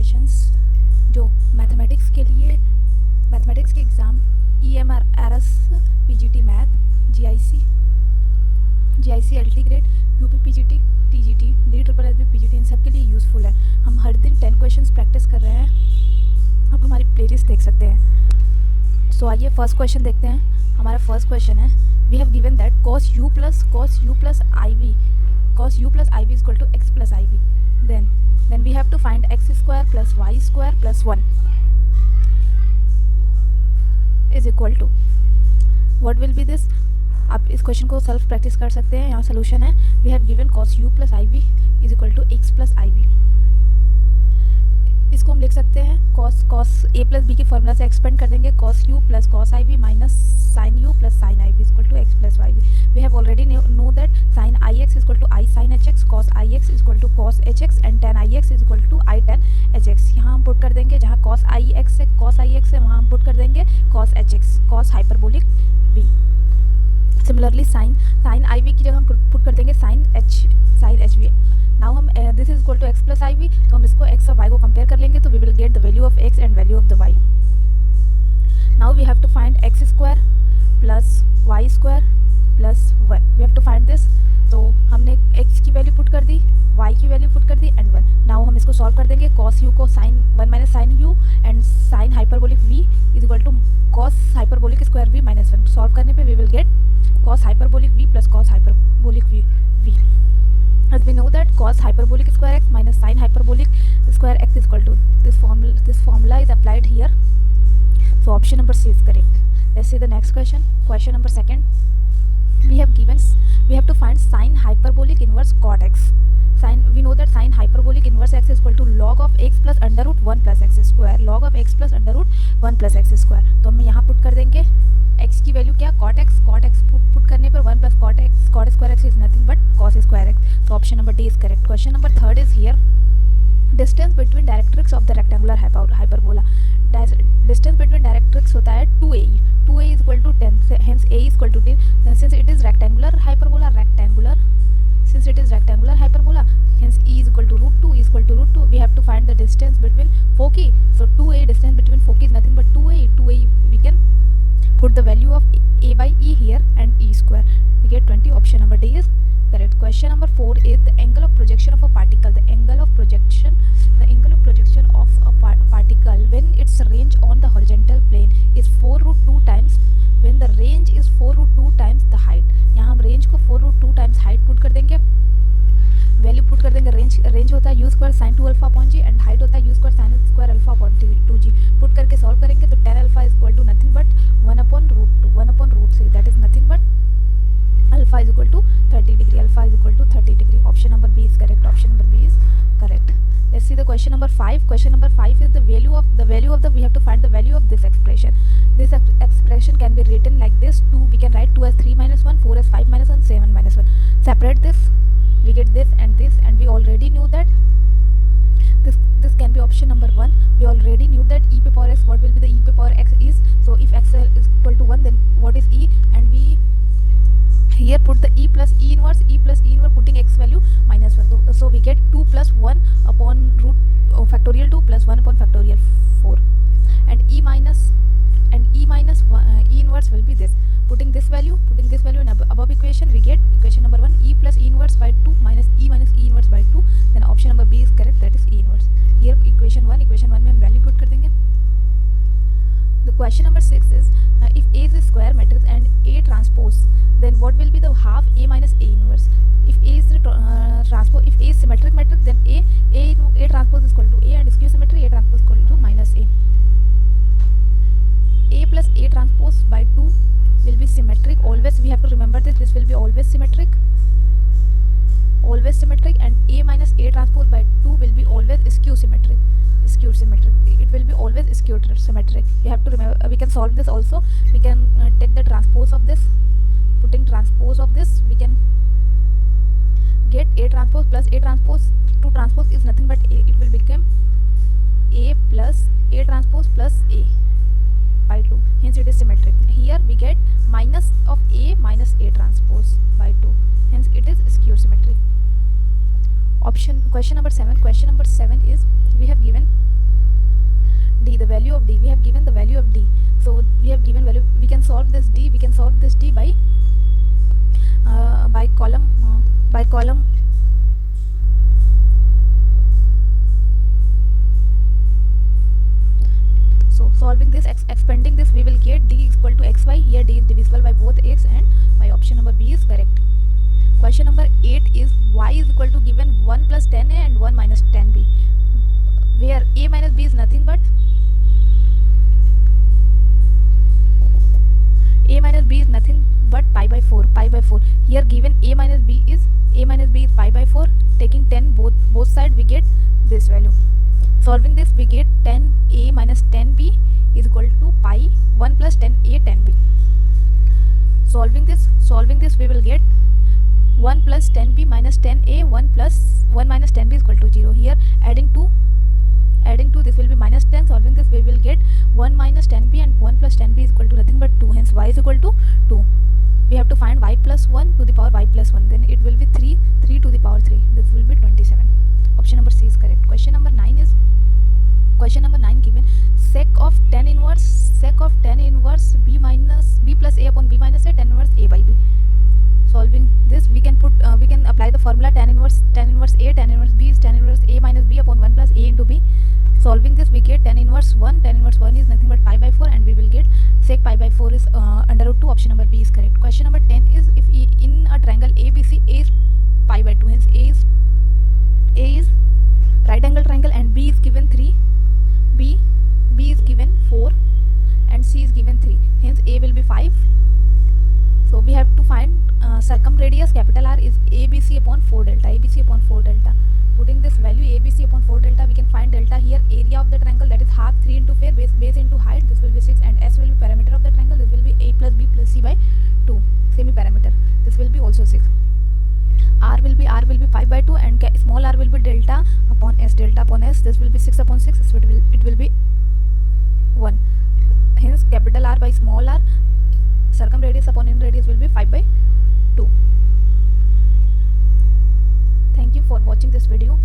Questions जो mathematics के लिए मैथमेटिक्स के exam EMRS PGT math GIC LT grade UP PGT TGT DSSS PGT इन सब के लिए यूज़फुल है। हम हर दिन 10 क्वेश्चंस प्रैक्टिस कर रहे हैं। आप हमारी प्लेलिस्ट देख सकते हैं। सो आइए फर्स्ट क्वेश्चन देखते हैं। हमारा फर्स्ट क्वेश्चन है, we have given that cos u plus iv is equal to x plus iv. Then we have to find x square plus y square plus 1 is equal to, what will be this? आप इस question को self practice कर सकते हैं। यहाँ solution है, we have given cos u plus iv is equal to x plus iv. इसको हम लिख सकते हैं cos a plus b की फॉर्मूला से एक्सपेंड कर देंगे, cos u plus cos iv minus sin u plus sin iv is equal to x plus iv. We have already know that sin ix is equal to I sin hx, cos ix is equal to cos hx and tan ix is equal to I tan hx. यहाँ हम put कर देंगे, जहाँ cos ix है वहाँ हम put कर देंगे cos hx, cos hyperbolic v. Similarly sin iv की जगह हम पुट कर देंगे sin hv. नाउ हम this is equal to x plus iv, तो हम इसको x और y को कंपेयर कर लेंगे, तो we will get the value of x and value of the y. Now we have to find x square plus y square plus 1. We have to find this. तो हमने x की वैल्यू put कर दी, y की वैल्यू put कर दी एंड 1. नाउ हम इसको सॉल्व कर देंगे, cos u को sin 1 minus sin u and sin hyperbolic v is equal to cos hyperbolic square v minus 1. Solve करने पे we will get cos hyperbolic v plus cos hyperbolic v. As we know that cos hyperbolic square x minus sin hyperbolic square x is equal to this formula is applied here. So option number C is correct. Let's see the next question. Question number 2. We have to find sin hyperbolic inverse cot x. We know that sin hyperbolic inverse x is equal to log of x plus under root 1 plus x square. Log of x plus under root 1 plus x square. तो हम यहाँ put कर देंगे x की value क्या, cot x put करने पर 1 plus cot square x is nothing but cos square x. So option number D is correct. Question number 3 is here. Distance between directrix of the rectangular hyperbola. Distance between directrix होता है 2a. 2a is equal to 10. Hence a is equal to 10. Since it is rectangular hyperbola, since it is rectangular hyperbola, hence e is equal to root 2. E is equal to root 2. We have to find the distance between foci. So 2a, distance between foci is nothing but 2a. 2a we can put the value of a by e here and e square. We get 20. Option number D is correct. Question number 4 is the angle of projection of a particle. The angle of projection of a particle when its range on the horizontal plane is 4 root 2 times, when the range is 4 root 2 times the height. यहाँ हम range को 4 root 2 times height put कर देंगे, value put कर देंगे. Range होता है u square sine 2 alpha upon g and height होता है u square sine square alpha upon 2g. Put करके सॉल्व करेंगे तो tan alpha is equal to nothing but 1 upon root 3. That is nothing but alpha is equal to 30 degree. Alpha is equal to 30 degree. Option number B is correct. Option number B is correct. Let's see the question number 5. Question number 5 is we have to find the value of this expression. This expression can be written like this. We can write 2 as 3 minus 1, 4 as 5 minus 1, 7 minus 1. Separate this, we get this, and we already knew that this can be option number 1. We already knew that e power x, what will be the e power x is. So if x is equal to 1, then what is e, and we here put the e plus e inverse putting x value minus 1. So we get 2 plus 1 upon root factorial 2 plus 1 upon factorial 4, and e inverse will be this. Putting this value in above equation, we get equation number 1, e plus e inverse by 2 minus e inverse by 2. Then option number B is correct, that is e inverse. Here equation 1 में हम value put कर देंगे. The question number 6 is if A is a square matrix and A transpose, then what will be the half A minus A inverse? If A is if A is symmetric matrix, then A transpose is equal to A, and skew symmetry A transpose is equal to minus A. A plus A transpose by 2 will be symmetric. Always we have to remember this will be always symmetric, and A minus A transpose by 2 will be always skew symmetric. It will be always skewed symmetric. You have to remember. We can solve this also. We can take the transpose of this. Putting transpose of this, we can get A transpose plus A transpose. 2 transpose is nothing but A. It will become A plus A transpose plus A by 2. Hence it is symmetric. Here we get minus of A minus A transpose by 2. Hence it is skew symmetric. Question number 7. Question number 7 is we have given of d. We have given the value of d, so we have given value. We can solve this d. We can solve this d by column. So solving this, expanding this, we will get d is equal to xy. Here d is divisible by both x and y. Option number B is correct. Question number 8 is y is equal to given 1 plus 10a and 1 minus 10b, where a minus b is nothing but pi by 4. Here given a minus b is pi by 4. Taking 10 both side, we get this value. Solving this, we get 10a minus 10b is equal to pi 1 plus 10a 10b. Solving this, we will get 1 plus 10b minus 10a, 1 minus 10b is equal to 0. Here adding 2, this will be minus 10. Solving this, we will get 1 minus 10b and 1 plus 10b is equal to nothing but 2. Hence y is equal to 2. We have to find y plus 1 to the power y plus 1. Then it will be 3 to the power 3. This will be 27. Option number C is correct. Question number 9 given sec of tan inverse b plus a upon b minus a, tan inverse a by b. Solving this, we can apply the formula tan inverse a, tan inverse b is tan inverse a minus b upon 1 plus a into b. Solving this, we get tan inverse 1 is nothing but pi by 4, and we will get sec pi by 4 is under root 2. Option number B is correct. Question number 10 is if in a triangle ABC, a is pi by 2, hence a is right angle triangle, and B is given 3, B is given 4, and C is given 3. Hence A will be 5. So we have to find circumradius capital R is ABC upon 4 delta. Putting this value ABC upon 4 delta, we can find delta here. Area of the triangle, that is half, 3 into 4, base into height, this will be 6, and S will be parameter of the triangle. This will be A plus B plus C by 2, semi parameter. This will be also 6. R will be 5 by 2, and small r will be delta upon S. This will be 6 upon 6, so it will be 1. Hence capital R by small r, circumradius upon in radius will be 5 by 2. Thank you for watching this video.